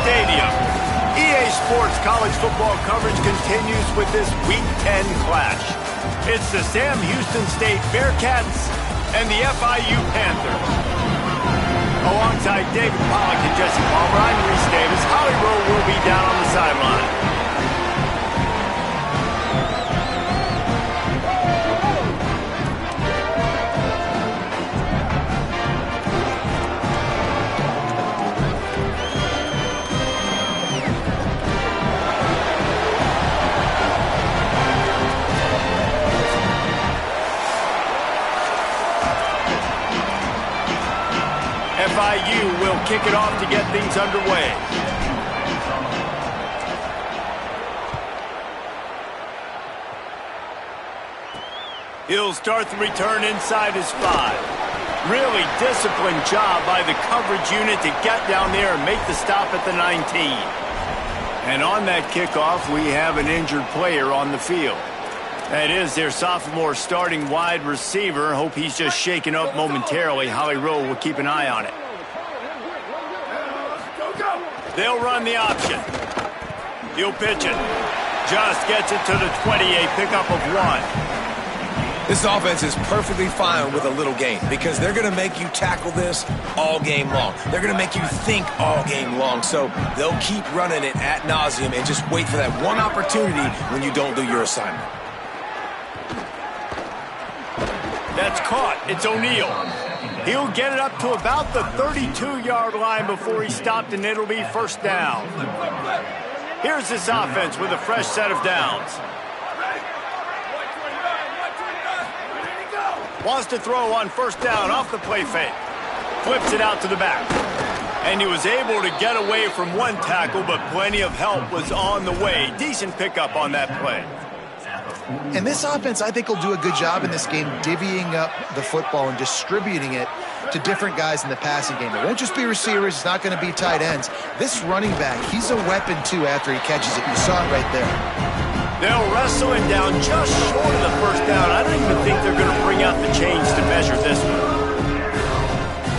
Stadium. EA Sports college football coverage continues with this Week 10 clash. It's the Sam Houston State Bearcats and the FIU Panthers. Alongside David Pollack and Jesse Palmer, I'm Reese Davis. Holly Rowe will be down on the sideline. FIU will kick it off to get things underway. He'll start the return inside his 5. Really disciplined job by the coverage unit to get down there and make the stop at the 19. And on that kickoff, we have an injured player on the field. That is their sophomore starting wide receiver. Hope he's just shaken up momentarily. Holly Rowe will keep an eye on it. They'll run the option. He'll pitch it. Just gets it to the 20, a pickup of 1. This offense is perfectly fine with a little gain because they're going to make you tackle this all game long. They're going to make you think all game long. So they'll keep running it ad nauseum and just wait for that one opportunity when you don't do your assignment. That's caught. It's O'Neal. He'll get it up to about the 32-yard line before he's stopped, and it'll be first down. Here's this offense with a fresh set of downs. Wants to throw on first down off the play fake. Flips it out to the back. And he was able to get away from one tackle, but plenty of help was on the way. Decent pickup on that play. And this offense, I think, will do a good job in this game divvying up the football and distributing it to different guys in the passing game. It won't just be receivers. It's not going to be tight ends. This running back, he's a weapon, too, after he catches it. You saw it right there. They'll wrestle him down just short of the first down. I don't even think they're going to bring out the chains to measure this one.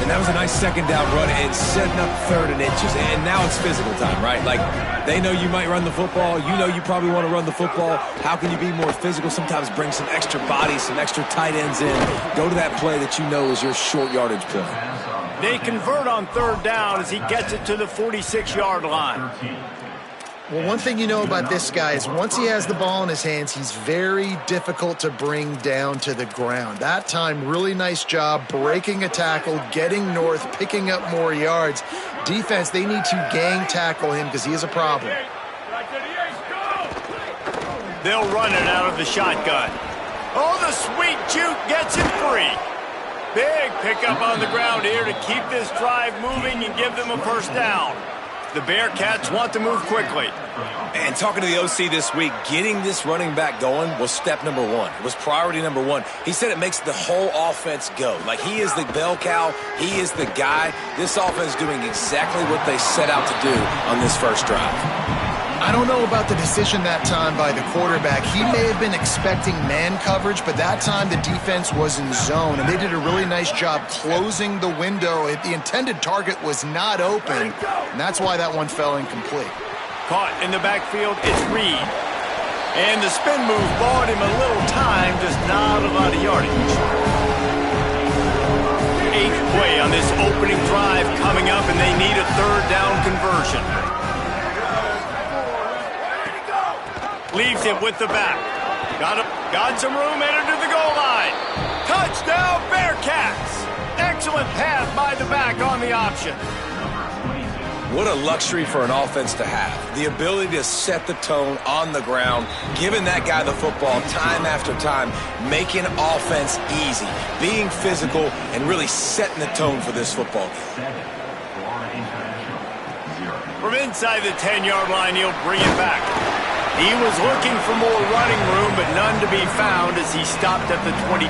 And that was a nice second down run and setting up 3rd and inches. And now it's physical time, right? Like, they know you might run the football. You know you probably want to run the football. How can you be more physical? Sometimes bring some extra bodies, some extra tight ends in. Go to that play that you know is your short yardage play. They convert on 3rd down as he gets it to the 46-yard line. Well, one thing you know about this guy is once he has the ball in his hands, he's very difficult to bring down to the ground. That time, really nice job breaking a tackle, getting north, picking up more yards. Defense, they need to gang tackle him because he is a problem. They'll run it out of the shotgun. Oh, the sweet juke gets it free. Big pickup on the ground here to keep this drive moving and give them a first down. The Bearcats want to move quickly. And talking to the OC this week, getting this running back going was step number 1. It was priority number 1. He said it makes the whole offense go. Like, he is the bell cow. He is the guy. This offense is doing exactly what they set out to do on this first drive. I don't know about the decision that time by the quarterback. He may have been expecting man coverage, but that time the defense was in zone, and they did a really nice job closing the window. The intended target was not open, and that's why that one fell incomplete. Caught in the backfield, it's Reed. And the spin move bought him a little time, just not a lot of yardage. 8th play on this opening drive coming up, and they need a 3rd down conversion. Leaves it with the back. Got some room, headed to the goal line. Touchdown, Bearcats! Excellent pass by the back on the option. What a luxury for an offense to have. The ability to set the tone on the ground, giving that guy the football time after time, making offense easy, being physical, and really setting the tone for this football game. From inside the 10-yard line, he'll bring it back. He was looking for more running room, but none to be found as he stopped at the 23.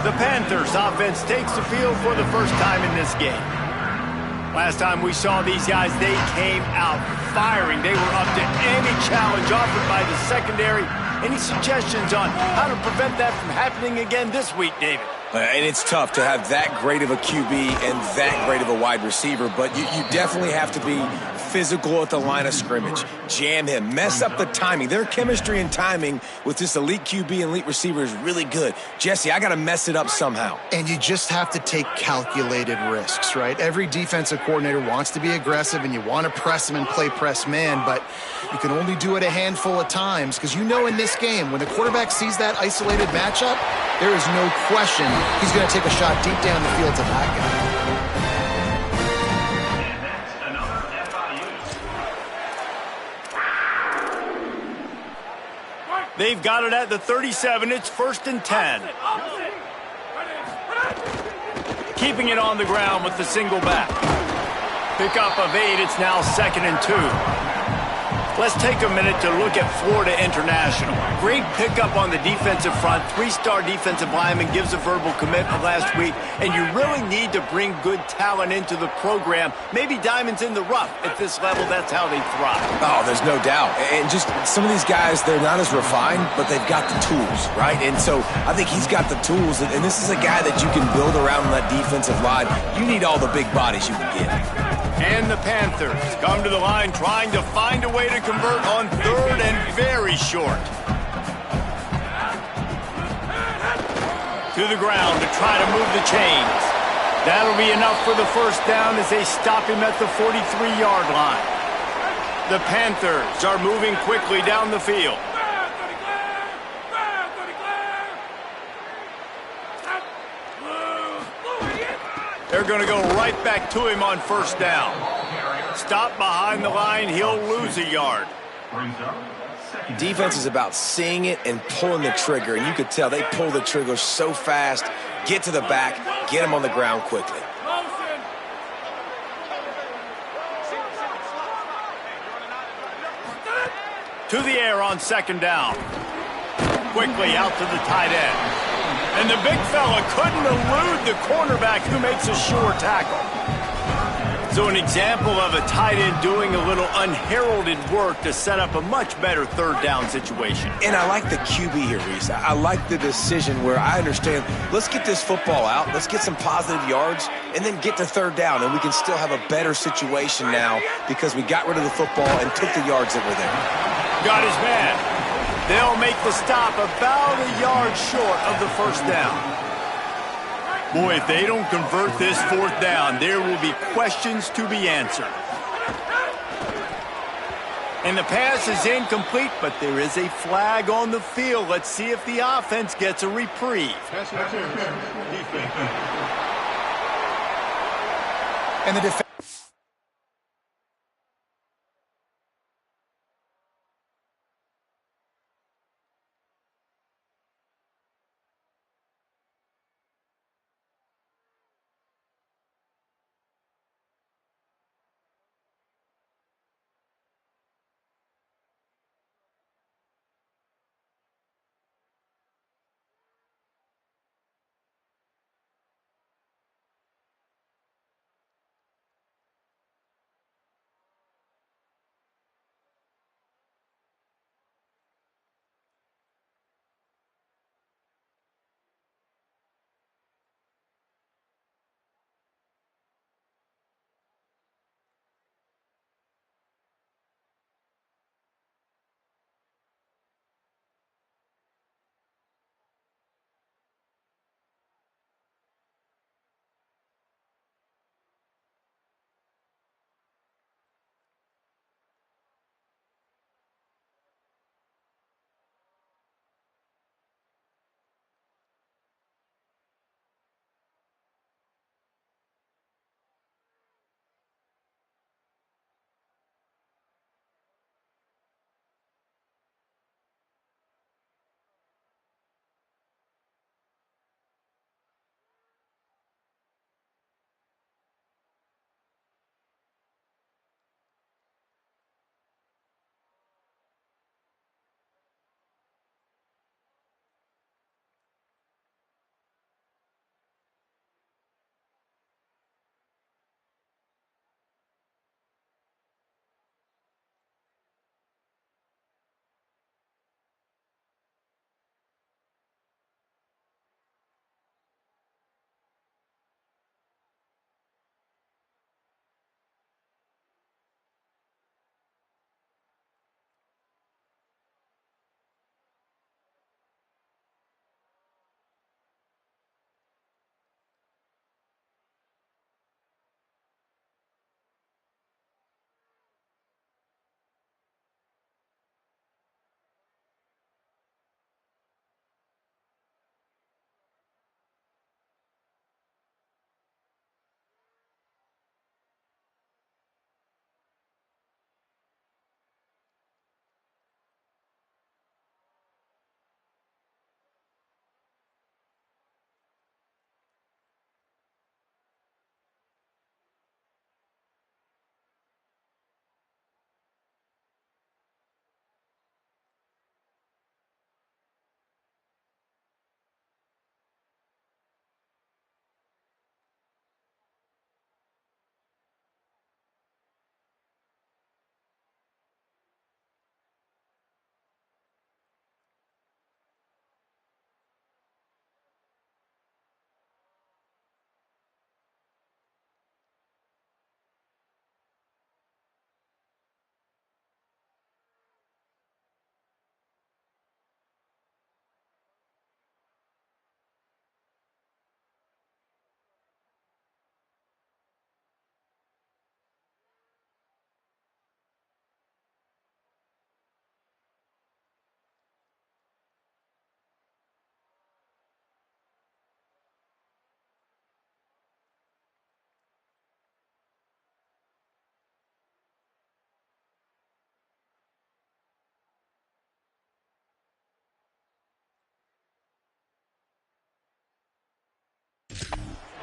The Panthers offense takes the field for the first time in this game. Last time we saw these guys, they came out firing. They were up to any challenge offered by the secondary. Any suggestions on how to prevent that from happening again this week, David? And it's tough to have that great of a QB and that great of a wide receiver, but you definitely have to be physical at the line of scrimmage. Jam him. Mess up the timing. Their chemistry and timing with this elite QB and elite receiver is really good. Jesse, I got to mess it up somehow. And you just have to take calculated risks, right? Every defensive coordinator wants to be aggressive, and you want to press them and play press man, but you can only do it a handful of times because you know in this game, when the quarterback sees that isolated matchup, there is no question he's going to take a shot deep down the field to that guy. They've got it at the 37. It's 1st and 10. Keeping it on the ground with the single back. Pickup of 8. It's now 2nd and 2. Let's take a minute to look at Florida International. Great pickup on the defensive front. 3-star defensive lineman gives a verbal commitment last week, and you really need to bring good talent into the program. Maybe diamonds in the rough. At this level, that's how they thrive. Oh, there's no doubt. And just some of these guys, they're not as refined, but they've got the tools, right? And so I think he's got the tools, and this is a guy that you can build around that defensive line. You need all the big bodies you can get. And the Panthers come to the line trying to find a way to convert on 3rd and very short. To the ground to try to move the chains. That'll be enough for the 1st down as they stop him at the 43-yard line. The Panthers are moving quickly down the field. They're going to go right back to him on 1st down. Stop behind the line, he'll lose a yard. Defense is about seeing it and pulling the trigger, and you could tell they pull the trigger so fast, get to the back, get him on the ground quickly. To the air on 2nd down. Quickly out to the tight end. And the big fella couldn't elude the cornerback who makes a sure tackle. So an example of a tight end doing a little unheralded work to set up a much better 3rd down situation. And I like the QB here, Reese. I like the decision where I understand, let's get this football out, let's get some positive yards, and then get to 3rd down, and we can still have a better situation now because we got rid of the football and took the yards that were there. Got his man. They'll make the stop about a yard short of the 1st down. Boy, if they don't convert this 4th down, there will be questions to be answered. And the pass is incomplete, but there is a flag on the field. Let's see if the offense gets a reprieve. And the defense.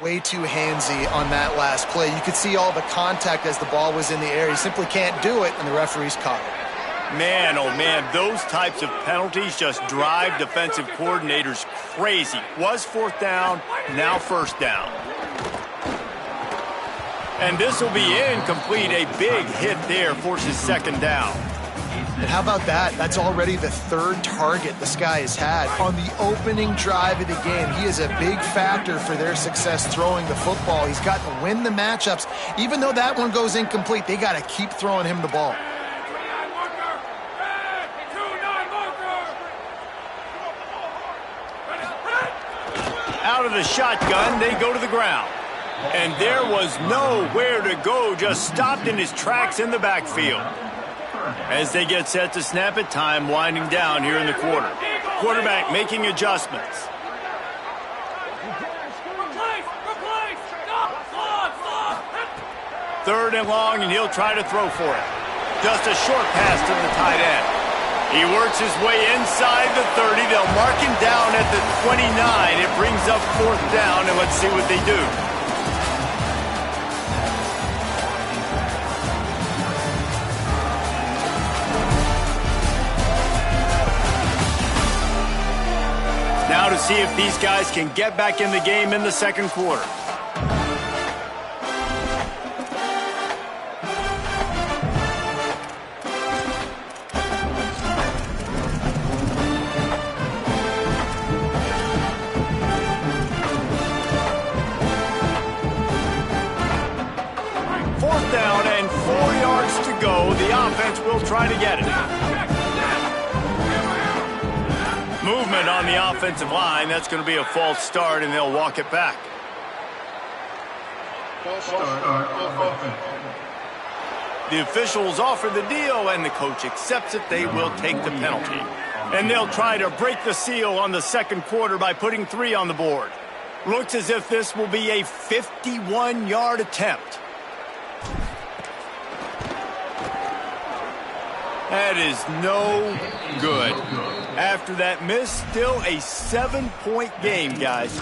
way too handsy on that last play. You could see all the contact as the ball was in the air. He simply can't do it, and the referee's caught it. Man, oh man, those types of penalties just drive defensive coordinators crazy. Was fourth down, now first down. And this will be incomplete. A big hit there forces second down. And how about that? That's already the third target this guy has had on the opening drive of the game. He is a big factor for their success throwing the football. He's got to win the matchups. Even though that one goes incomplete, they got to keep throwing him the ball. Out of the shotgun, they go to the ground. And there was nowhere to go, just stopped in his tracks in the backfield. As they get set to snap it, time winding down here in the quarter. Quarterback making adjustments. Third and long, and he'll try to throw for it. Just a short pass to the tight end. He works his way inside the 30. They'll mark him down at the 29. It brings up fourth down, and let's see what they do. Now to see if these guys can get back in the game in the second quarter. Fourth down and 4 yards to go. The offense will try to get it. Movement on the offensive line. That's going to be a false start, and they'll walk it back. The officials offer the deal, and the coach accepts it. They will take the penalty. And they'll try to break the seal on the second quarter by putting 3 on the board. Looks as if this will be a 51-yard attempt. That is no good. After that miss, still a 7-point game, guys.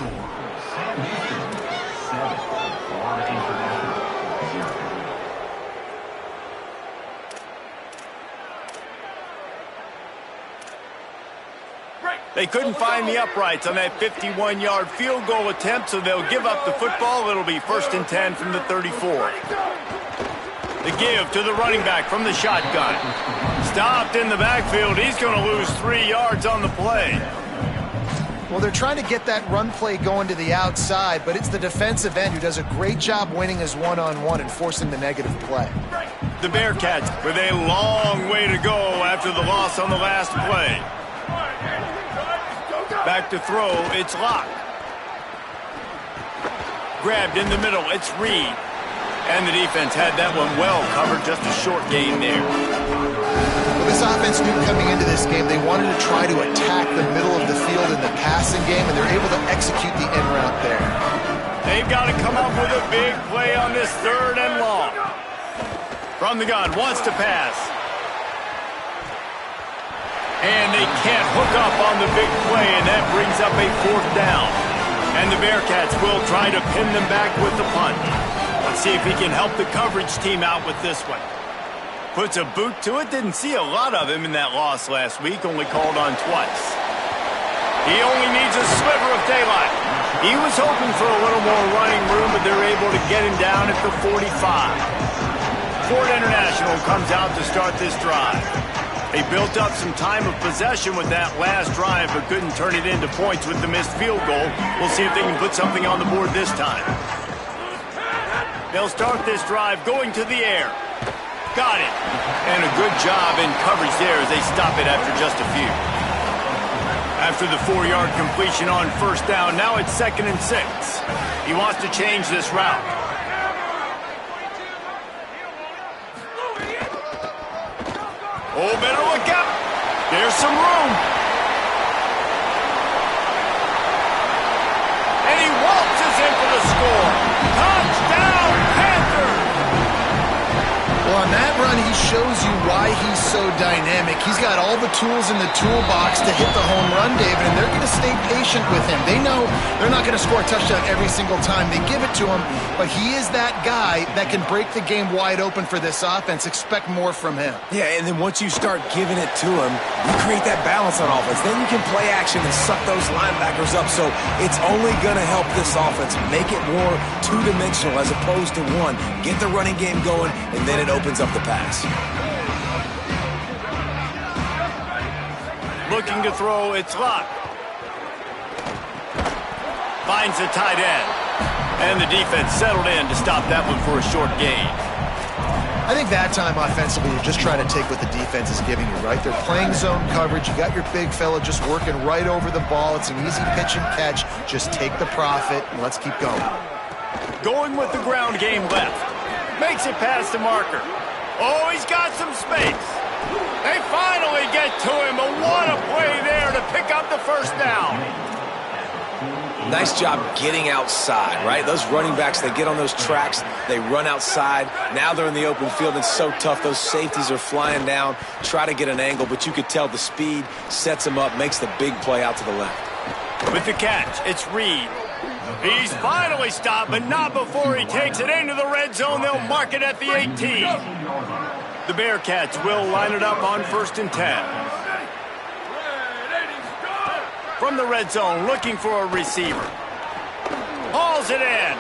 They couldn't find the uprights on that 51-yard field goal attempt, so they'll give up the football. It'll be 1st and 10 from the 34. The give to the running back from the shotgun. Stopped in the backfield. He's going to lose 3 yards on the play. Well, they're trying to get that run play going to the outside, but it's the defensive end who does a great job winning his one-on-one and forcing the negative play. The Bearcats with a long way to go after the loss on the last play. Back to throw. It's Locke. Grabbed in the middle. It's Reed. And the defense had that one well covered, just a short gain there. Well, this offense knew coming into this game they wanted to try to attack the middle of the field in the passing game, and they're able to execute the in route there. They've got to come up with a big play on this 3rd and long. From the gun, wants to pass. And they can't hook up on the big play, and that brings up a 4th down. And the Bearcats will try to pin them back with the punt. Let's see if he can help the coverage team out with this one. Puts a boot to it. Didn't see a lot of him in that loss last week. Only called on twice. He only needs a sliver of daylight. He was hoping for a little more running room, but they're able to get him down at the 45. Ford International comes out to start this drive. They built up some time of possession with that last drive, but couldn't turn it into points with the missed field goal. We'll see if they can put something on the board this time. They'll start this drive going to the air. Got it. And a good job in coverage there as they stop it after just a few. After the 4-yard completion on 1st down, now it's 2nd and 6. He wants to change this route. Oh, better look out. There's some room. And he waltzes in for the score. Touchdown, Panthers! Well, on that run, he shows you why he's so dynamic. He's got all the tools in the toolbox to hit the home run, David, and they're going to stay patient with him. They know they're not going to score a touchdown every single time they give it to him, but he is that guy that can break the game wide open for this offense. Expect more from him. Yeah, and then once you start giving it to him, you create that balance on offense. Then you can play action and suck those linebackers up. So it's only going to help this offense make it more two-dimensional as opposed to one. Get the running game going, and then it opens up the pass. Looking to throw, it's Locke. Finds the tight end. And the defense settled in to stop that one for a short gain. I think that time offensively, you're just trying to take what the defense is giving you, right? They're playing zone coverage. You got your big fella just working right over the ball. It's an easy pitch and catch. Just take the profit, and let's keep going. Going with the ground game left. Makes it past the marker. Oh, he's got some space. They finally get to him, but what a play there to pick up the first down. Nice job getting outside, right? Those running backs, they get on those tracks, they run outside. Now they're in the open field. It's so tough. Those safeties are flying down, try to get an angle, but you could tell the speed sets him up, makes the big play out to the left. With the catch, it's Reed. He's finally stopped, but not before he takes it into the red zone. They'll mark it at the 18. The Bearcats will line it up on 1st and 10. From the red zone, looking for a receiver. Hauls it in.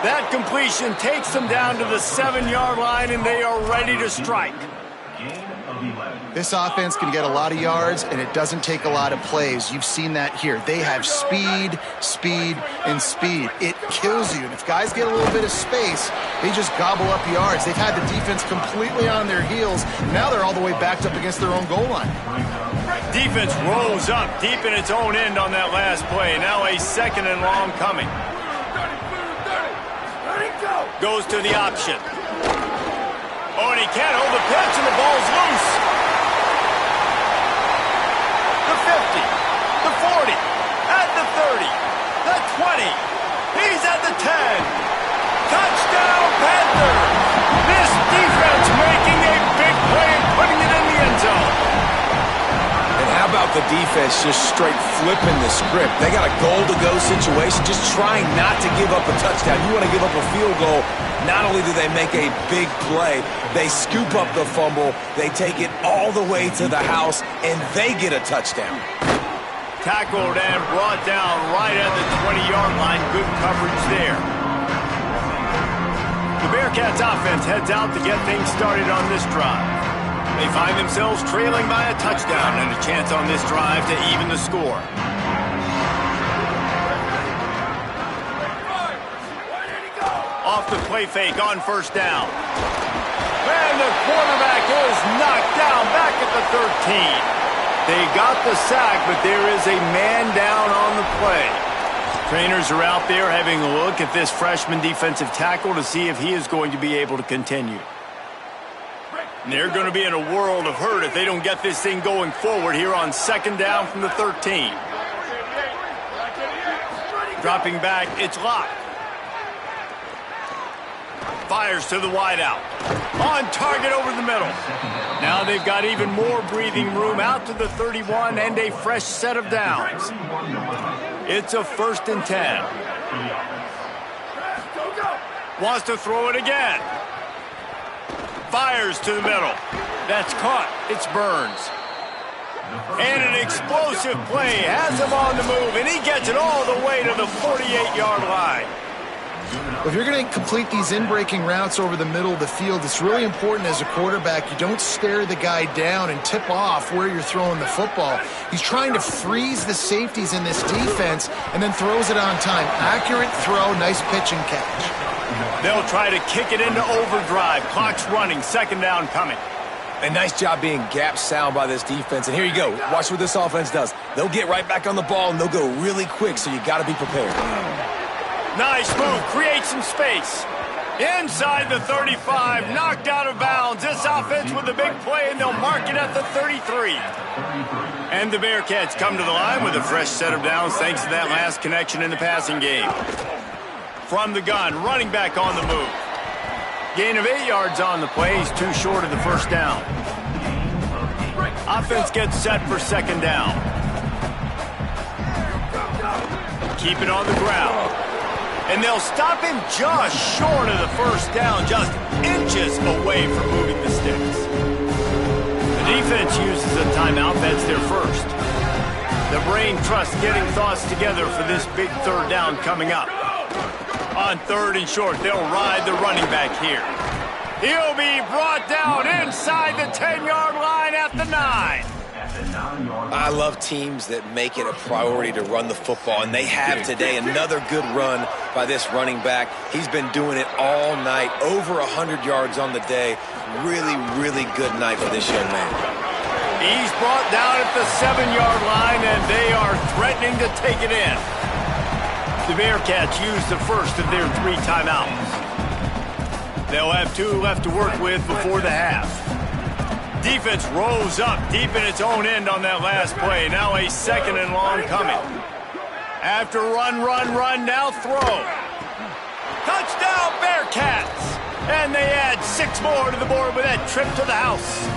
That completion takes them down to the 7-yard line, and they are ready to strike. This offense can get a lot of yards, and it doesn't take a lot of plays. You've seen that here. They have speed, speed, and speed. It kills you. And if guys get a little bit of space, they just gobble up yards. They've had the defense completely on their heels. Now they're all the way backed up against their own goal line. Defense rolls up deep in its own end on that last play. Now a 2nd and long coming. Goes to the option. Oh, and he can't hold the pitch, and the ball's loose. The 50, the 40, at the 30, the 20. He's at the 10. Touchdown, Panthers. This defense making a big play and putting it in the end zone. How about the defense just straight flipping the script? They got a goal-to-go situation, just trying not to give up a touchdown. You want to give up a field goal, not only do they make a big play, they scoop up the fumble, they take it all the way to the house, and they get a touchdown. Tackled and brought down right at the 20-yard line. Good coverage there. The Bearcats offense heads out to get things started on this drive. They find themselves trailing by a touchdown and a chance on this drive to even the score. Off the play fake on 1st down. And the quarterback is knocked down back at the 13. They got the sack, but there is a man down on the play. Trainers are out there having a look at this freshman defensive tackle to see if he is going to be able to continue. And they're going to be in a world of hurt if they don't get this thing going forward here on 2nd down from the 13. Dropping back, it's Locke. Fires to the wideout. On target over the middle. Now they've got even more breathing room out to the 31 and a fresh set of downs. It's a 1st and 10. Wants to throw it again. Fires to the middle. That's caught. It's Burns. And an explosive play has him on the move, and he gets it all the way to the 48-yard line. If you're going to complete these in-breaking routes over the middle of the field, it's really important as a quarterback you don't stare the guy down and tip off where you're throwing the football. He's trying to freeze the safeties in this defense and then throws it on time. Accurate throw, nice pitch and catch. They'll try to kick it into overdrive. Clock's running, 2nd down coming. A nice job being gap sound by this defense. And here you go. Watch what this offense does. They'll get right back on the ball, and they'll go really quick, so you got to be prepared. Nice move. Create some space. Inside the 35. Knocked out of bounds. This offense with a big play, and they'll mark it at the 33. And the Bearcats come to the line with a fresh set of downs thanks to that last connection in the passing game. From the gun, running back on the move. Gain of 8 yards on the play. He's too short of the first down. Offense gets set for second down. Keep it on the ground. And they'll stop him just short of the first down, just inches away from moving the sticks. The defense uses a timeout. That's their first. The brain trust getting thoughts together for this big third down coming up. On third and short, they'll ride the running back here. He'll be brought down inside the 10-yard line at the 9. I love teams that make it a priority to run the football, and they have today. Another good run by this running back. He's been doing it all night, over 100 yards on the day. Really, really good night for this young man. He's brought down at the 7-yard line, and they are threatening to take it in. The Bearcats use the first of their 3 timeouts. They'll have 2 left to work with before the half. Defense rolls up deep in its own end on that last play. Now a second and long coming. After run, now throw. Touchdown, Bearcats! And they add 6 more to the board with that trip to the house.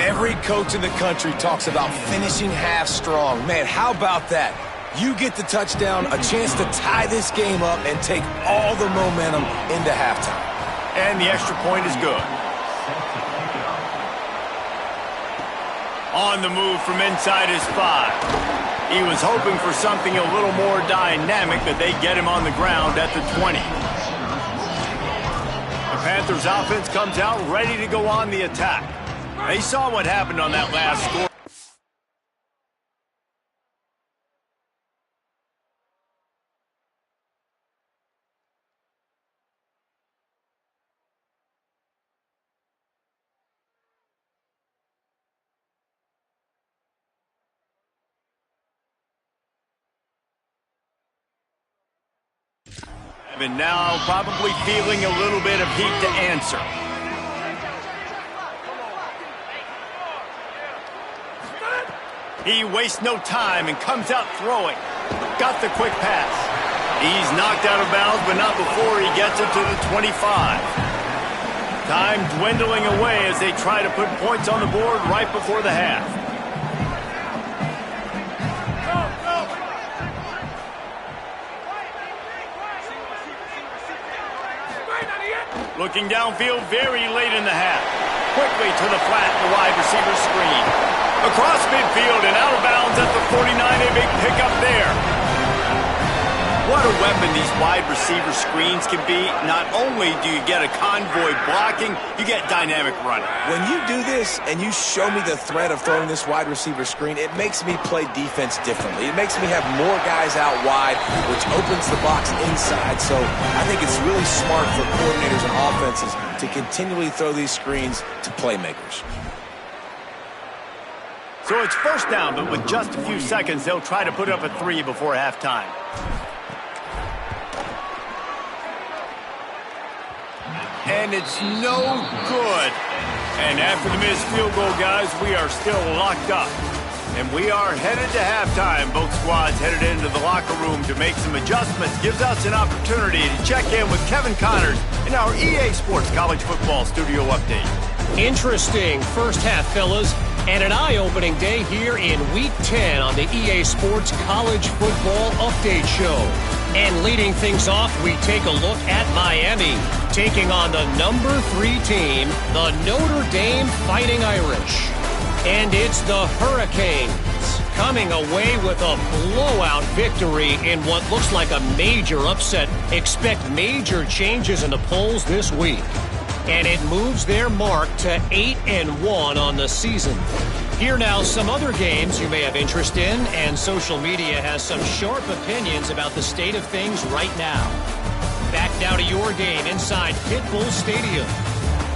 Every coach in the country talks about finishing half strong. Man, how about that? You get the touchdown, a chance to tie this game up and take all the momentum into halftime. And the extra point is good. On the move from inside his 5. He was hoping for something a little more dynamic, but they get him on the ground at the 20. The Panthers offense comes out ready to go on the attack. They saw what happened on that last score. And now probably feeling a little bit of heat to answer. He wastes no time and comes out throwing. Got the quick pass. He's knocked out of bounds, but not before he gets it to the 25. Time dwindling away as they try to put points on the board right before the half. Looking downfield very late in the half. Quickly to the flat, the wide receiver screen. Across midfield and out of bounds at the 49, a big pickup there. What a weapon these wide receiver screens can be. Not only do you get a convoy blocking, you get dynamic running. When you do this and you show me the threat of throwing this wide receiver screen, it makes me play defense differently. It makes me have more guys out wide, which opens the box inside. So I think it's really smart for coordinators and offenses to continually throw these screens to playmakers. So it's first down, but with just a few seconds, they'll try to put up a 3 before halftime. And it's no good. And after the missed field goal, guys, we are still locked up. And we are headed to halftime. Both squads headed into the locker room to make some adjustments. Gives us an opportunity to check in with Kevin Connors in our EA Sports College Football Studio Update. Interesting first half, fellas, and an eye-opening day here in Week 10 on the EA Sports College Football Update Show. And leading things off, we take a look at Miami, taking on the number 3 team, the Notre Dame Fighting Irish. And it's the Hurricanes coming away with a blowout victory in what looks like a major upset. Expect major changes in the polls this week. And it moves their mark to 8-1 on the season. Here now, some other games you may have interest in, and social media has some sharp opinions about the state of things right now. Back now to your game inside Pitbull Stadium.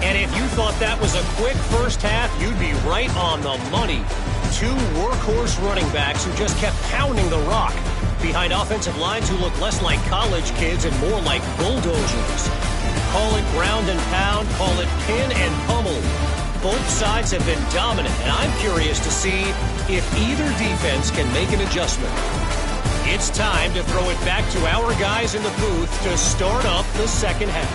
And if you thought that was a quick first half, you'd be right on the money. 2 workhorse running backs who just kept pounding the rock behind offensive lines who look less like college kids and more like bulldozers. Call it ground and pound, call it pin and pummel. Both sides have been dominant, and I'm curious to see if either defense can make an adjustment. It's time to throw it back to our guys in the booth to start up the second half.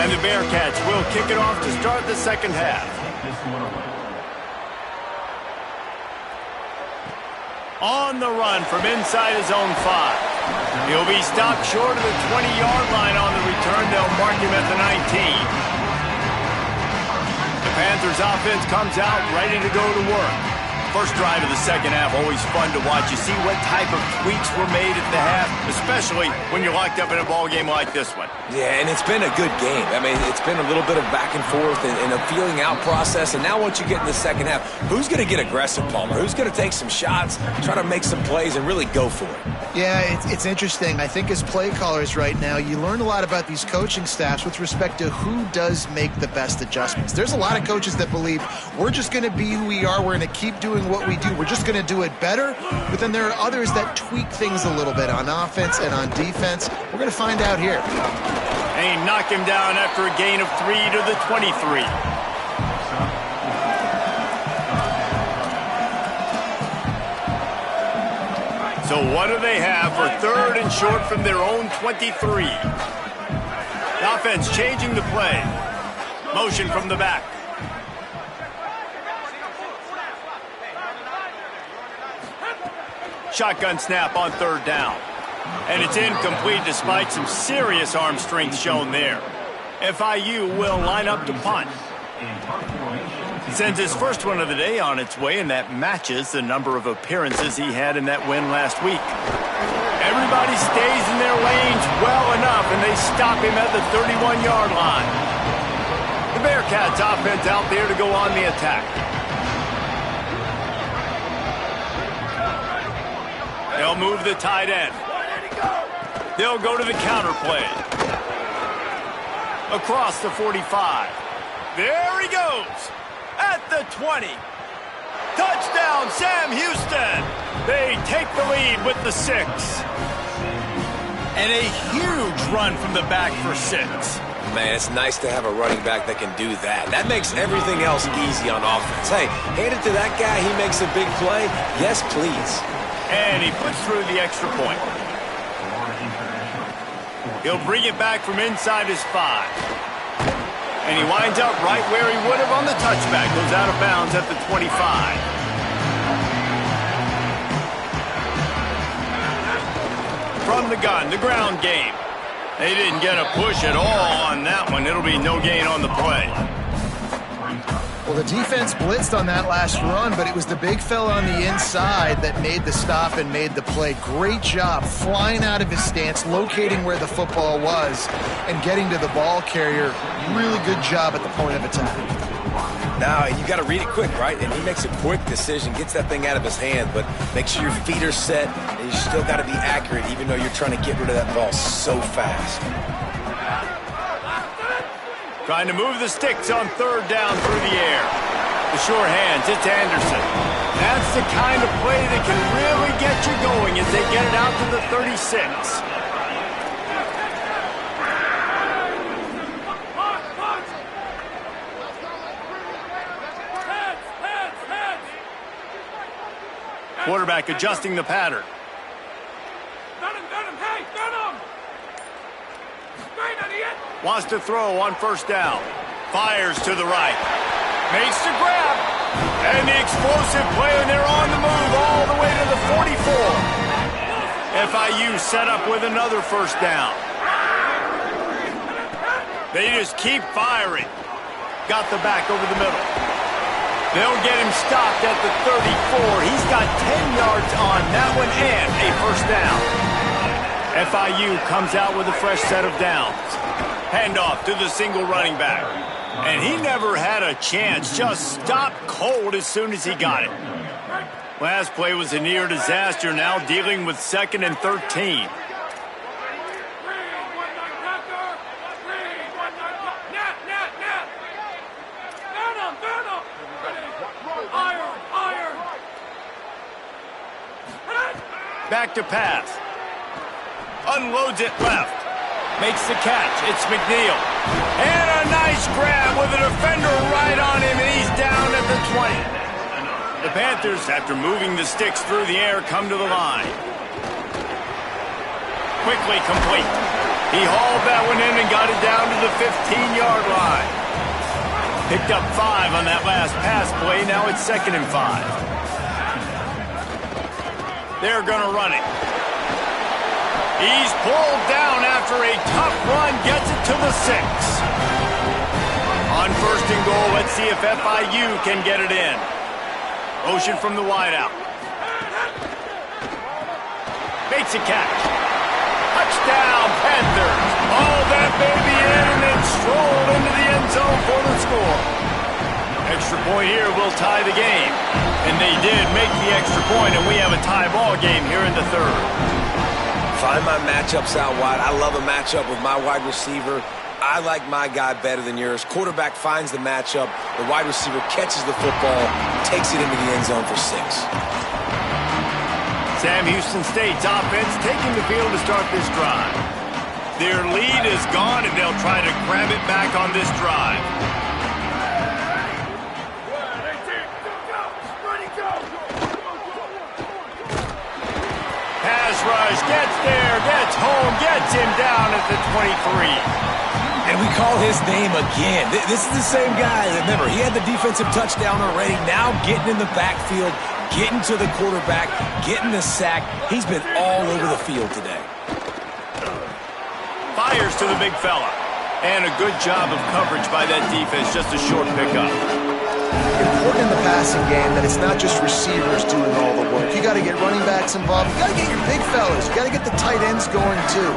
And the Bearcats will kick it off to start the second half. On the run from inside his own 5. He'll be stopped short of the 20-yard line on the return. They'll mark him at the 19. The Panthers offense comes out ready to go to work. First drive of the second half, always fun to watch. You see what type of tweaks were made at the half, especially when you're locked up in a ball game like this one. Yeah, and it's been a good game. I mean, it's been a little bit of back and forth and a feeling out process. And now once you get in the second half, who's going to get aggressive, Palmer? Who's going to take some shots, try to make some plays, and really go for it? Yeah, it's interesting. I think as play callers right now, you learn a lot about these coaching staffs with respect to who does make the best adjustments. There's a lot of coaches that believe we're just going to be who we are. We're going to keep doing what we do. We're just going to do it better. But then there are others that tweak things a little bit on offense and on defense. We're going to find out here. And he knocked him down after a gain of 3 to the 23. So what do they have for 3rd and short from their own 23? The offense changing the play. Motion from the back. Shotgun snap on 3rd down. And it's incomplete despite some serious arm strength shown there. FIU will line up to punt. Sends his first one of the day on its way, and that matches the number of appearances he had in that win last week. Everybody stays in their lanes well enough, and they stop him at the 31-yard line. The Bearcats offense out there to go on the attack. They'll move the tight end. They'll go to the counter play. Across the 45. There he goes. At the 20. Touchdown, Sam Houston. They take the lead with the 6. And a huge run from the back for 6. Man, it's nice to have a running back that can do that. That makes everything else easy on offense. Hey, hand it to that guy. He makes a big play. Yes, please. And he puts through the extra point. He'll bring it back from inside his 5. And he winds up right where he would have on the touchback. Goes out of bounds at the 25. From the gun, the ground game. They didn't get a push at all on that one. It'll be no gain on the play. Well, the defense blitzed on that last run, but it was the big fella on the inside that made the stop and made the play. Great job flying out of his stance, locating where the football was, and getting to the ball carrier. Really good job at the point of attack. Now, you got to read it quick, right? And he makes a quick decision, gets that thing out of his hand, but make sure your feet are set, and you still got to be accurate, even though you're trying to get rid of that ball so fast. Trying to move the sticks on 3rd down through the air. The sure hands, it's Anderson. That's the kind of play that can really get you going as they get it out to the 36. Quarterback adjusting the pattern. Wants to throw on 1st down. Fires to the right. Makes the grab. And the explosive play, and they're on the move all the way to the 44. FIU set up with another 1st down. They just keep firing. Got the back over the middle. They'll get him stopped at the 34. He's got 10 yards on that one and a 1st down. FIU comes out with a fresh set of downs. Handoff to the single running back. And he never had a chance. Just stopped cold as soon as he got it. Last play was a near disaster. Now dealing with 2nd and 13. Back to pass. Unloads it left. Makes the catch. It's McNeil. And a nice grab with a defender right on him, and he's down at the 20. The Panthers, after moving the sticks through the air, come to the line. Quickly complete. He hauled that one in and got it down to the 15-yard line. Picked up 5 on that last pass play. Now it's 2nd and 5. They're going to run it. He's pulled down after a tough run. Gets it to the 6. On 1st and goal, let's see if FIU can get it in. Motion from the wideout. Makes a catch. Touchdown, Panthers. Oh, that baby in and then strolled into the end zone for the score. Extra point here will tie the game. And they did make the extra point, and we have a tie ball game here in the 3rd. Find my matchups out wide. I love a matchup with my wide receiver. I like my guy better than yours. Quarterback finds the matchup. The wide receiver catches the football, takes it into the end zone for 6. Sam Houston State's offense taking the field to start this drive. Their lead is gone, and they'll try to grab it back on this drive. Pass rush, gets there, gets home, gets him down at the 23. And we call his name again. This is the same guy. Remember, he had the defensive touchdown already. Now getting in the backfield, getting to the quarterback, getting the sack. He's been all over the field today. Fires to the big fella. And a good job of coverage by that defense. Just a short pickup. Important in the passing game that it's not just receivers doing all the work. You got to get running backs involved. You got to get your big fellas. You got to get the tight ends going too.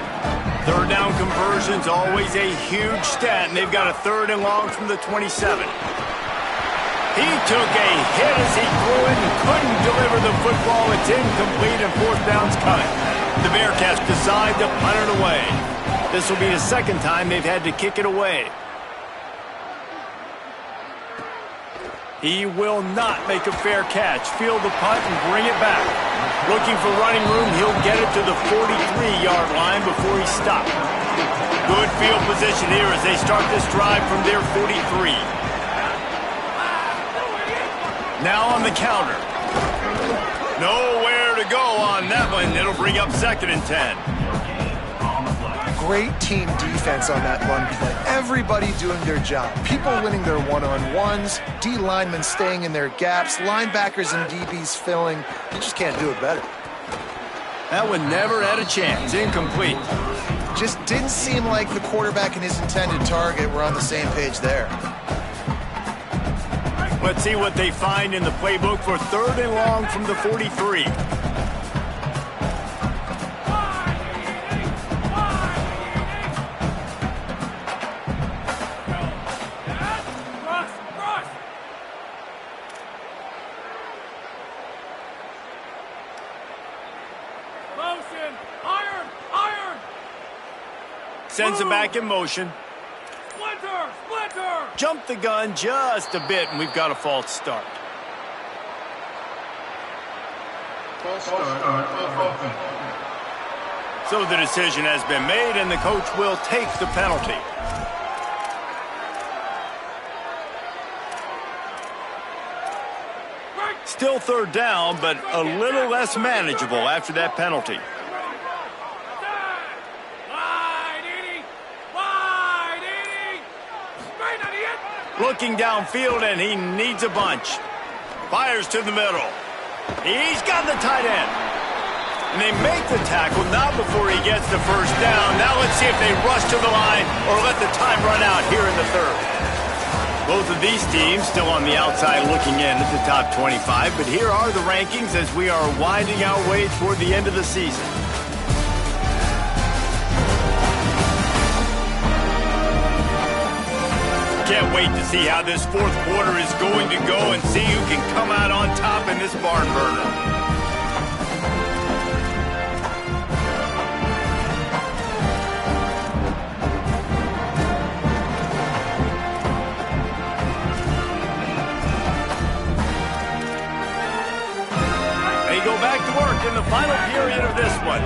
3rd down conversion's always a huge stat, and they've got a 3rd and long from the 27. He took a hit as he threw it and couldn't deliver the football. It's incomplete and 4th down's coming. The Bearcats decide to punt it away. This will be the 2nd time they've had to kick it away. He will not make a fair catch. Field the punt and bring it back. Looking for running room, he'll get it to the 43-yard line before he stopped. Good field position here as they start this drive from their 43. Now on the counter. Nowhere to go on that one. It'll bring up 2nd and 10. Great team defense on that run play. Everybody doing their job. People winning their one-on-ones, D linemen staying in their gaps, linebackers and DBs filling. You just can't do it better. That one never had a chance. Incomplete. Just didn't seem like the quarterback and his intended target were on the same page there. Let's see what they find in the playbook for 3rd and long from the 43. Sends it back in motion. Splinter! Jump the gun just a bit, and we've got a false start. So the decision has been made, and the coach will take the penalty. Still 3rd down, but a little less manageable after that penalty. Looking downfield, and he needs a bunch. Fires to the middle. He's got the tight end. And they make the tackle, not before he gets the 1st down. Now let's see if they rush to the line or let the time run out here in the 3rd. Both of these teams still on the outside looking in at the top 25, but here are the rankings as we are winding our way toward the end of the season. Can't wait to see how this 4th quarter is going to go and see who can come out on top in this barn burner. They go back to work in the final period of this one.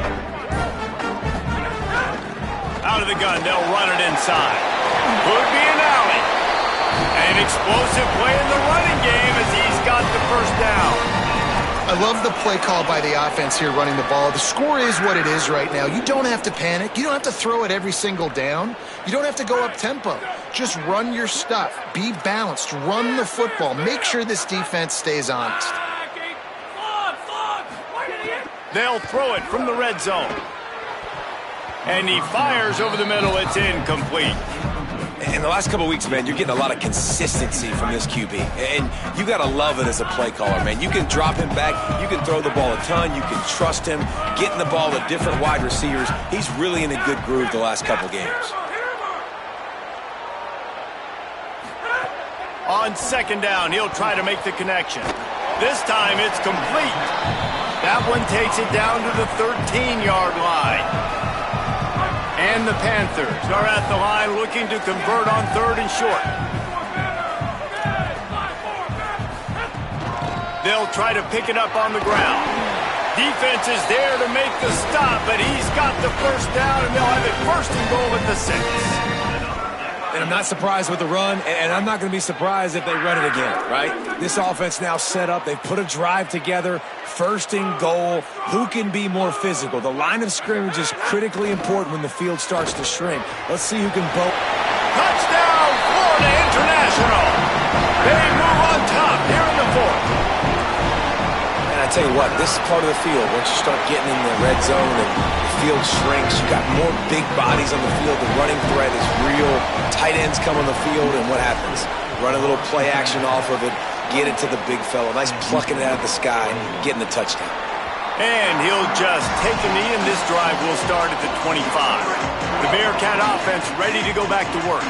Out of the gun, they'll run it inside. Could be an alley. An explosive play in the running game as he's got the 1st down. I love the play call by the offense here running the ball. The score is what it is right now. You don't have to panic. You don't have to throw it every single down. You don't have to go up tempo. Just run your stuff. Be balanced. Run the football. Make sure this defense stays honest. They'll throw it from the red zone. And he fires over the middle. It's incomplete. In the last couple of weeks, man, you're getting a lot of consistency from this QB. And you got to love it as a play caller, man. You can drop him back. You can throw the ball a ton. You can trust him. Getting the ball to different wide receivers. He's really in a good groove the last couple games. On second down, he'll try to make the connection. This time, it's complete. That one takes it down to the 13-yard line. And the Panthers are at the line looking to convert on third and short. They'll try to pick it up on the ground. Defense is there to make the stop, but he's got the first down, and they'll have it first and goal at the 6. And I'm not surprised with the run, and I'm not going to be surprised if they run it again, right? This offense now set up. They've put a drive together. First and goal. Who can be more physical? The line of scrimmage is critically important when the field starts to shrink. Let's see who can both. Touchdown, Florida International. They move on top here in the fourth. And I tell you what, this part of the field, once you start getting in the red zone and the field shrinks, you got more big bodies on the field. The running threat is real. Tight ends come on the field, and what happens? Run a little play action off of it. Get it to the big fellow. Nice plucking it out of the sky, getting the touchdown. And he'll just take a knee, and this drive will start at the 25. The Bearcat offense ready to go back to work.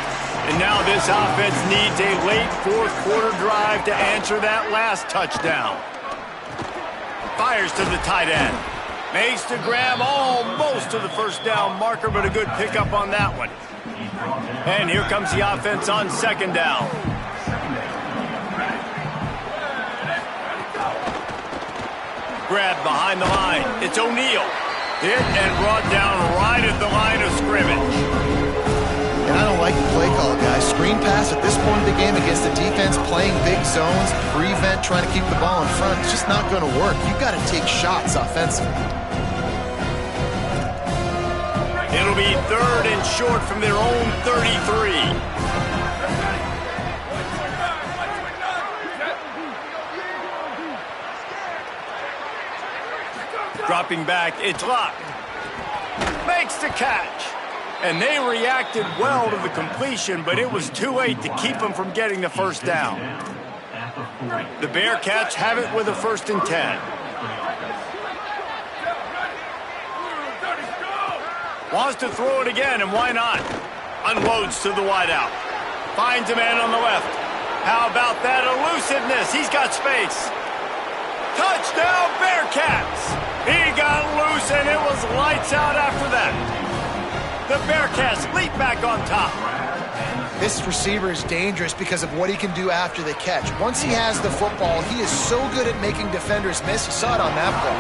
And now this offense needs a late fourth quarter drive to answer that last touchdown. Fires to the tight end. Makes the grab almost to the first down marker, but a good pickup on that one. And here comes the offense on second down. Grab behind the line. It's O'Neal. Hit and brought down right at the line of scrimmage. And I don't like the play call, guys. Screen pass at this point of the game against the defense playing big zones, prevent, trying to keep the ball in front. It's just not going to work. You've got to take shots offensively. It'll be third and short from their own 33. Dropping back, it's Locke. Makes the catch. And they reacted well to the completion, but it was too late to keep them from getting the first down. The Bearcats have it with a 1st and 10. Wants to throw it again, and why not? Unloads to the wideout. Finds a man on the left. How about that elusiveness? He's got space. Touchdown, Bearcats! He got loose, and it was lights out after that. The Bearcats leap back on top. This receiver is dangerous because of what he can do after the catch. Once he has the football, he is so good at making defenders miss. You saw it on that play.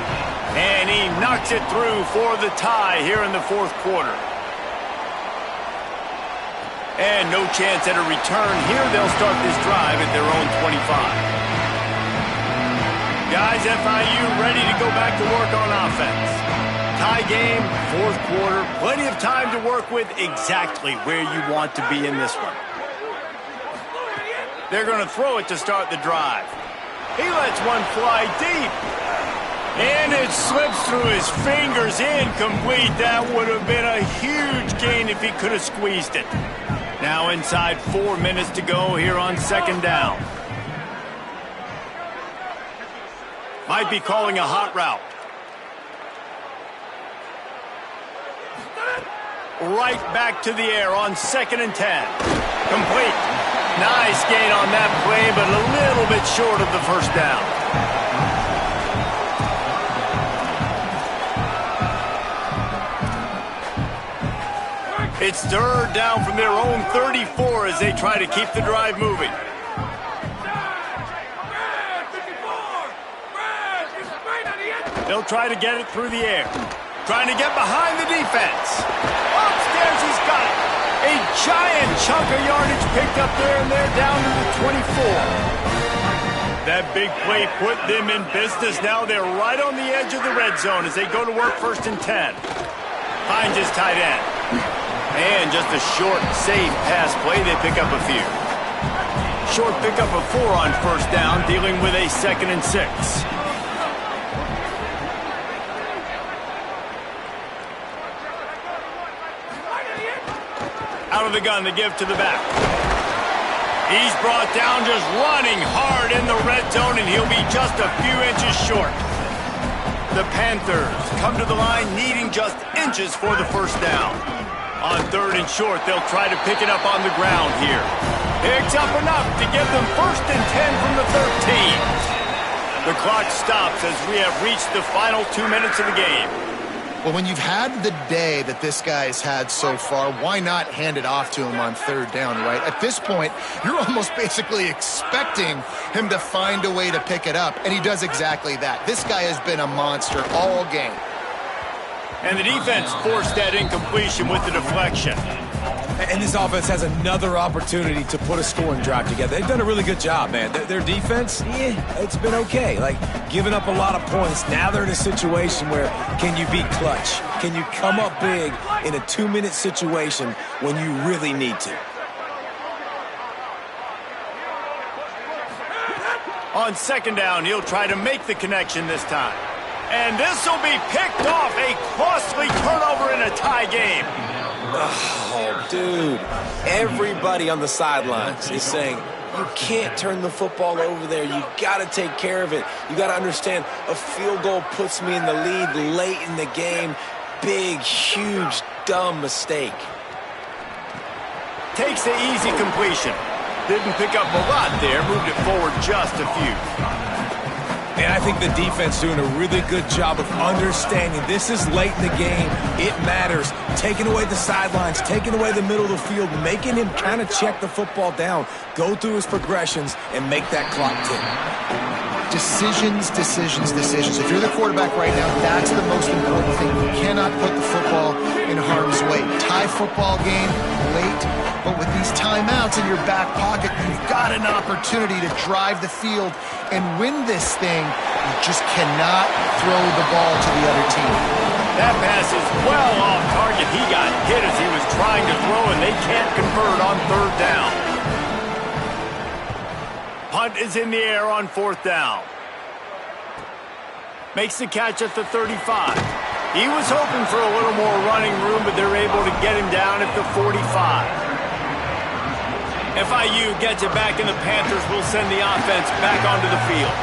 And he knocks it through for the tie here in the fourth quarter. And no chance at a return here. They'll start this drive at their own 25. Guys, FIU ready to go back to work on offense. Tie game, fourth quarter, plenty of time to work with, exactly where you want to be in this one. They're going to throw it to start the drive. He lets one fly deep. And it slips through his fingers, incomplete. That would have been a huge gain if he could have squeezed it. Now inside 4 minutes to go here on second down. Might be calling a hot route. Right back to the air on 2nd and 10. Complete. Nice gain on that play, but a little bit short of the first down. It's third down from their own 34 as they try to keep the drive moving. They'll try to get it through the air. Trying to get behind the defense. Upstairs, he's got it. A giant chunk of yardage picked up there, and they're down to the 24. That big play put them in business. Now they're right on the edge of the red zone as they go to work 1st and 10. Finds his tight end. And just a short, safe pass play. They pick up a few. Short pickup of 4 on 1st down, dealing with a 2nd and 6. Out of the gun, the give to the back. He's brought down just running hard in the red zone, and he'll be just a few inches short. The Panthers come to the line needing just inches for the 1st down. On 3rd and short, they'll try to pick it up on the ground here. Picks up enough to give them 1st and 10 from the 13. The clock stops as we have reached the final 2 minutes of the game. Well, when you've had the day that this guy's had so far, why not hand it off to him on 3rd down, right? At this point, you're almost basically expecting him to find a way to pick it up, and he does exactly that. This guy has been a monster all game. And the defense forced that incompletion with the deflection. And this offense has another opportunity to put a scoring drive together. They've done a really good job, man. Their defense, it's been okay. Like, giving up a lot of points. Now they're in a situation where can you be clutch? Can you come up big in a 2-minute situation when you really need to? On 2nd down, he'll try to make the connection this time. And this will be picked off. A costly turnover in a tie game. Oh, dude. Everybody on the sidelines is saying, you can't turn the football over there. You got to take care of it. You got to understand, a field goal puts me in the lead late in the game. Big, huge, dumb mistake. Takes the easy completion. Didn't pick up a lot there. Moved it forward just a few. And I think the defense doing a really good job of understanding this is late in the game. It matters. Taking away the sidelines, taking away the middle of the field, making him kind of check the football down, go through his progressions, and make that clock tick. Decisions, decisions, decisions. If you're the quarterback right now, that's the most important thing. You cannot put the football in harm's way. Tie football game late, but with these timeouts in your back pocket, you've got an opportunity to drive the field and win this thing. You just cannot throw the ball to the other team. That pass is well off target. He got hit as he was trying to throw, and they can't convert on 3rd down. Punt is in the air on 4th down. Makes the catch at the 35. He was hoping for a little more running room, but they're able to get him down at the 45. FIU gets it back, and the Panthers will send the offense back onto the field.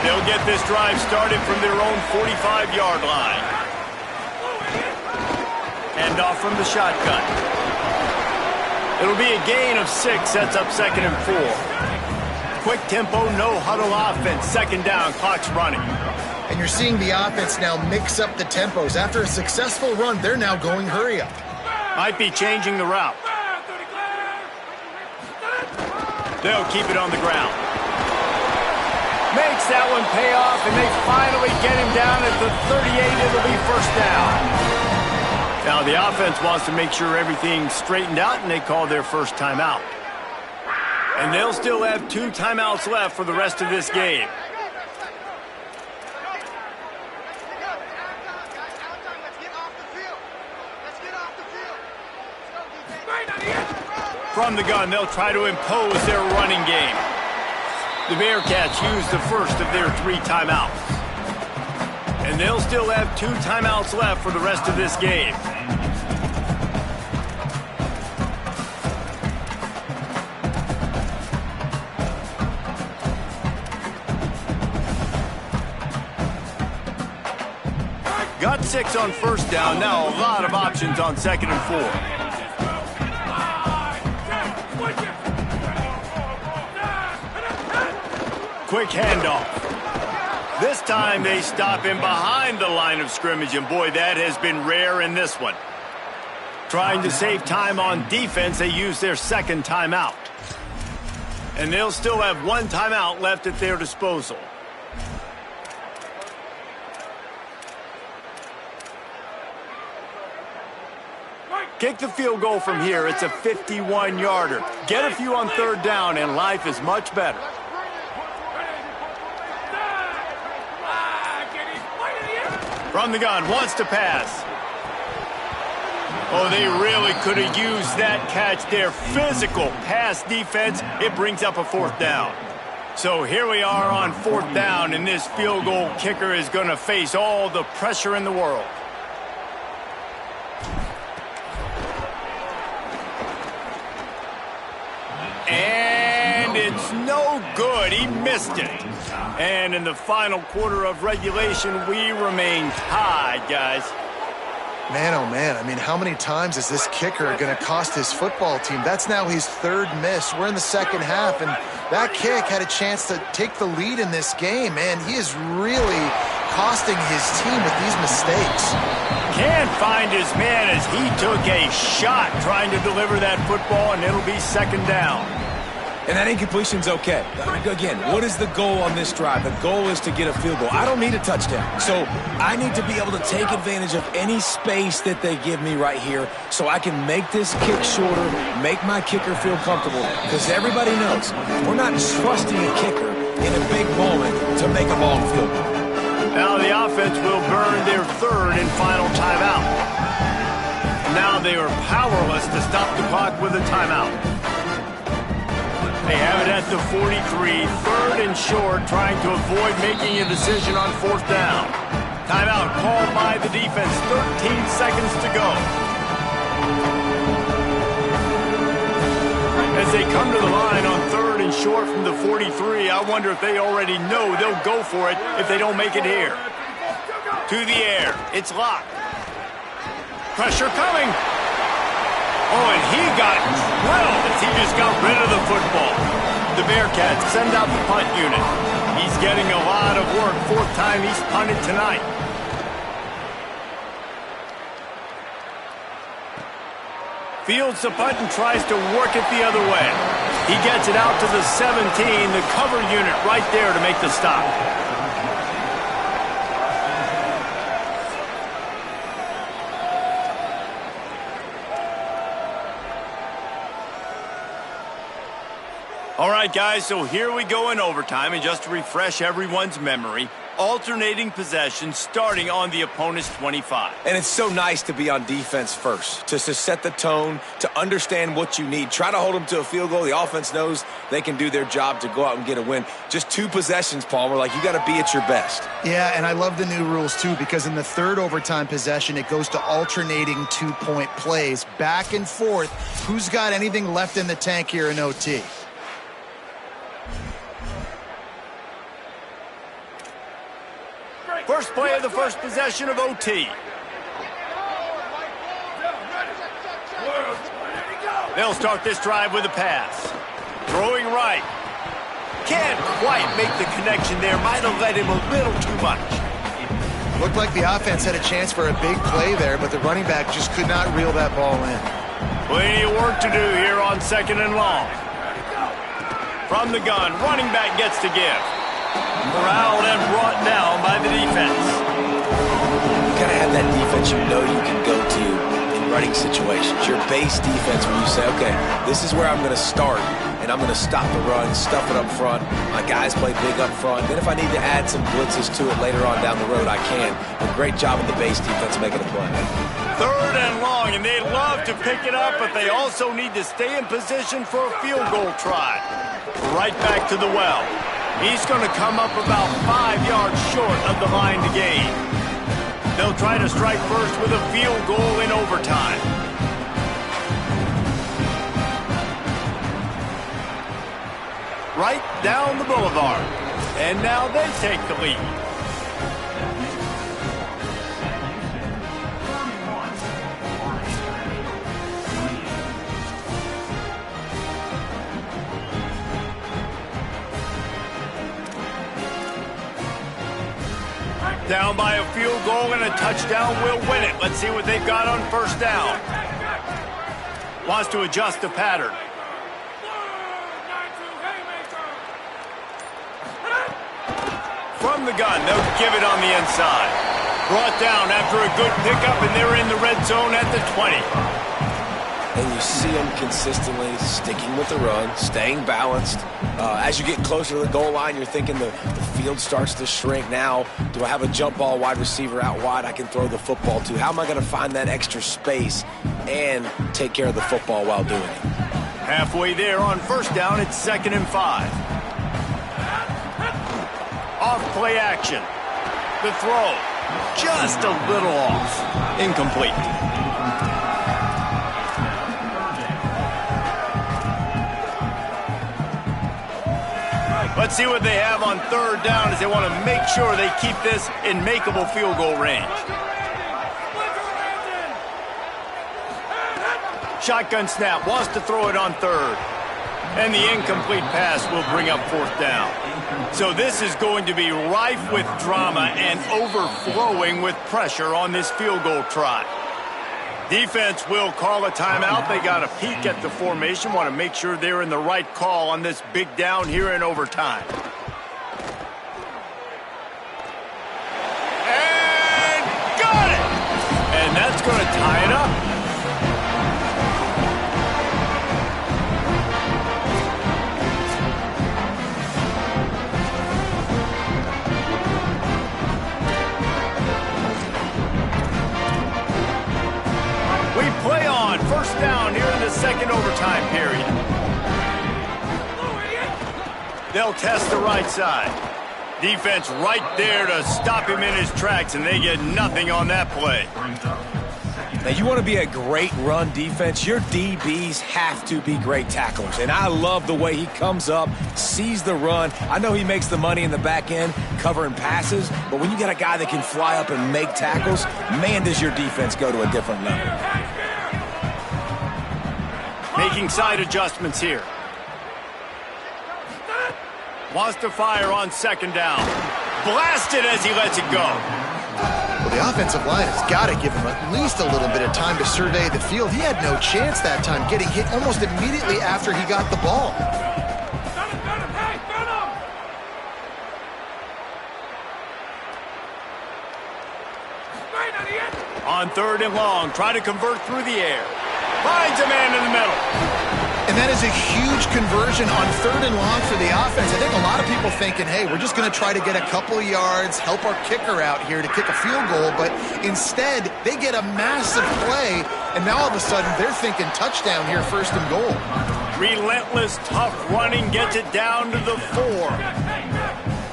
They'll get this drive started from their own 45-yard line. Hand off from the shotgun. It'll be a gain of 6, sets up 2nd and 4. Quick tempo, no huddle offense. 2nd down, clock's running. And you're seeing the offense now mix up the tempos. After a successful run, they're now going hurry up. Might be changing the route. They'll keep it on the ground. Makes that one pay off, and they finally get him down at the 38. It'll be 1st down. Now the offense wants to make sure everything's straightened out, and they call their 1st timeout. And they'll still have 2 timeouts left for the rest of this game. From the gun, they'll try to impose their running game. The Bearcats use the first of their 3 timeouts. And they'll still have 2 timeouts left for the rest of this game. Got 6 on 1st down. Now a lot of options on 2nd and 4. Quick handoff. This time they stop him behind the line of scrimmage, and boy, that has been rare in this one. Trying to save time on defense, they use their 2nd timeout. And they'll still have 1 timeout left at their disposal. Kick the field goal from here. It's a 51-yarder. Get a few on 3rd down, and life is much better. From the gun, wants to pass. Oh, they really could have used that catch there. Physical pass defense. It brings up a 4th down. So here we are on 4th down, and this field goal kicker is going to face all the pressure in the world. And it's no good. He missed it. And in the final quarter of regulation, we remain tied, guys. Man, oh man, I mean, how many times is this kicker going to cost his football team? That's now his 3rd miss. We're in the second half, and that kick had a chance to take the lead in this game, man. He is really costing his team with these mistakes. Can't find his man as he took a shot trying to deliver that football, and it'll be 2nd down. And that incompletion's okay. Again, what is the goal on this drive? The goal is to get a field goal. I don't need a touchdown. So I need to be able to take advantage of any space that they give me right here so I can make this kick shorter, make my kicker feel comfortable. Because everybody knows we're not trusting a kicker in a big moment to make a long field goal. Now the offense will burn their 3rd and final timeout. Now they are powerless to stop the clock with a timeout. They have it at the 43, 3rd and short, trying to avoid making a decision on 4th down. Timeout called by the defense, 13 seconds to go. As they come to the line on 3rd and short from the 43, I wonder if they already know they'll go for it if they don't make it here. To the air, it's locked. Pressure coming. Oh, and he got drilled as he just got rid of the football. The Bearcats send out the punt unit. He's getting a lot of work. 4th time he's punted tonight. Fields the punt and tries to work it the other way. He gets it out to the 17. The cover unit right there to make the stop. All right, guys, so here we go in overtime, and just to refresh everyone's memory, alternating possession starting on the opponent's 25. And it's so nice to be on defense first, to set the tone, to understand what you need. Try to hold them to a field goal. The offense knows they can do their job to go out and get a win. Just 2 possessions, Palmer. Like, you got to be at your best. Yeah, and I love the new rules, too, because in the 3rd overtime possession, it goes to alternating 2-point plays, back and forth. Who's got anything left in the tank here in OT? First play of the first possession of OT. They'll start this drive with a pass. Throwing right. Can't quite make the connection there. Might have led him a little too much. Looked like the offense had a chance for a big play there, but the running back just could not reel that ball in. Plenty of work to do here on 2nd and long. From the gun, running back gets to give. Corralled and brought down by the defense. You kind of have that defense you know you can go to in running situations. Your base defense where you say, okay, this is where I'm going to start, and I'm going to stop the run, stuff it up front. My guys play big up front. Then if I need to add some blitzes to it later on down the road, I can. A great job of the base defense making a play. 3rd and long, and they'd love to pick it up, but they also need to stay in position for a field goal try. Right back to the well. He's going to come up about 5 yards short of the line to gain. They'll try to strike first with a field goal in overtime. Right down the boulevard. And now they take the lead. Down by a field goal and a touchdown will win it. Let's see what they've got on 1st down. Wants to adjust the pattern. From the gun, they'll give it on the inside. Brought down after a good pickup, and they're in the red zone at the 20. And you see them consistently sticking with the run, staying balanced. As you get closer to the goal line, you're thinking the field starts to shrink. Now, do I have a jump ball wide receiver out wide I can throw the football to? How am I going to find that extra space and take care of the football while doing it? Halfway there on first down, it's 2nd and 5. Off play action. The throw, just a little off. Incomplete. Let's see what they have on 3rd down as they want to make sure they keep this in makeable field goal range. Shotgun snap, wants to throw it on 3rd. And the incomplete pass will bring up 4th down. So this is going to be rife with drama and overflowing with pressure on this field goal try. Defense will call a timeout. They got a peek at the formation, want to make sure they're in the right call on this big down here in overtime. And got it! And that's going to tie it up. Play on. 1st down here in the 2nd overtime period. They'll test the right side. Defense right there to stop him in his tracks, and they get nothing on that play. Now, you want to be a great run defense, your DBs have to be great tacklers. And I love the way he comes up, sees the run. I know he makes the money in the back end covering passes, but when you got a guy that can fly up and make tackles, man, does your defense go to a different level. Making side adjustments here. Wants to fire on 2nd down. Blasted as he lets it go. Well, the offensive line has got to give him at least a little bit of time to survey the field. He had no chance that time, getting hit almost immediately after he got the ball. On 3rd and long, try to convert through the air. Finds a man in the middle. And that is a huge conversion on 3rd and long for the offense. I think a lot of people thinking, hey, we're just going to try to get a couple of yards, help our kicker out here to kick a field goal. But instead, they get a massive play, and now all of a sudden they're thinking touchdown here, 1st and goal. Relentless, tough running gets it down to the 4.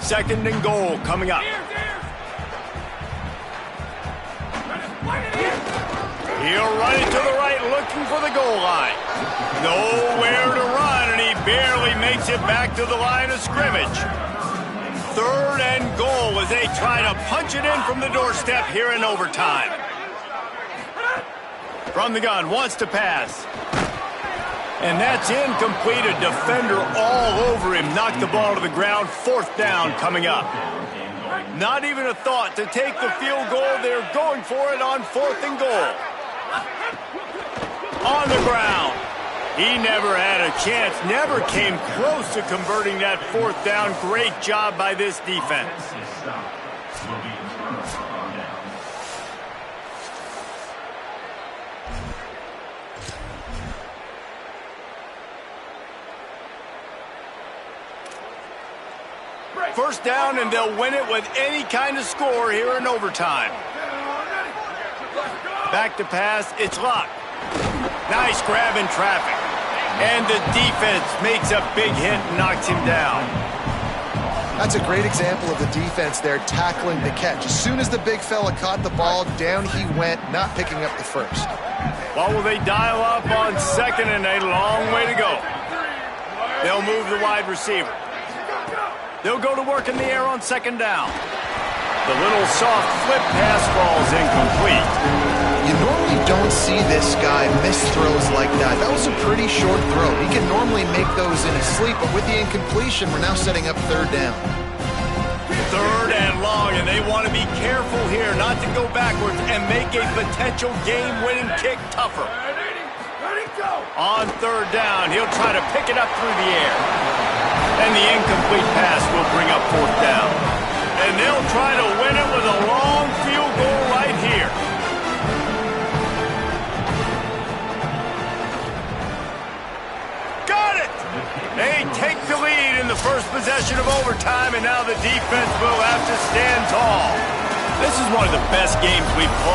2nd and goal coming up. He'll run it to the right, looking for the goal line. Nowhere to run, and he barely makes it back to the line of scrimmage. 3rd and goal as they try to punch it in from the doorstep here in overtime. From the gun, wants to pass. And that's incomplete. A defender all over him. Knocked the ball to the ground. 4th down coming up. Not even a thought to take the field goal. They're going for it on 4th and goal. On the ground. He never had a chance, never came close to converting that 4th down. Great job by this defense. First down, and they'll win it with any kind of score here in overtime. Back to pass, it's Luck. Nice grab in traffic. And the defense makes a big hit and knocks him down. That's a great example of the defense there tackling the catch. As soon as the big fella caught the ball, down he went, not picking up the first. Well, will they dial up on 2nd and a long way to go? They'll move the wide receiver. They'll go to work in the air on 2nd down. The little soft flip pass falls incomplete. You normally don't see this guy miss throws like that. That was a pretty short throw. He can normally make those in his sleep, but with the incompletion, we're now setting up 3rd down. 3rd and long, and they want to be careful here not to go backwards and make a potential game-winning kick tougher. On 3rd down, he'll try to pick it up through the air. And the incomplete pass will bring up 4th down. And they'll try to win it with a long field goal right here. They take the lead in the first possession of overtime, and now the defense will have to stand tall. This is one of the best games we've called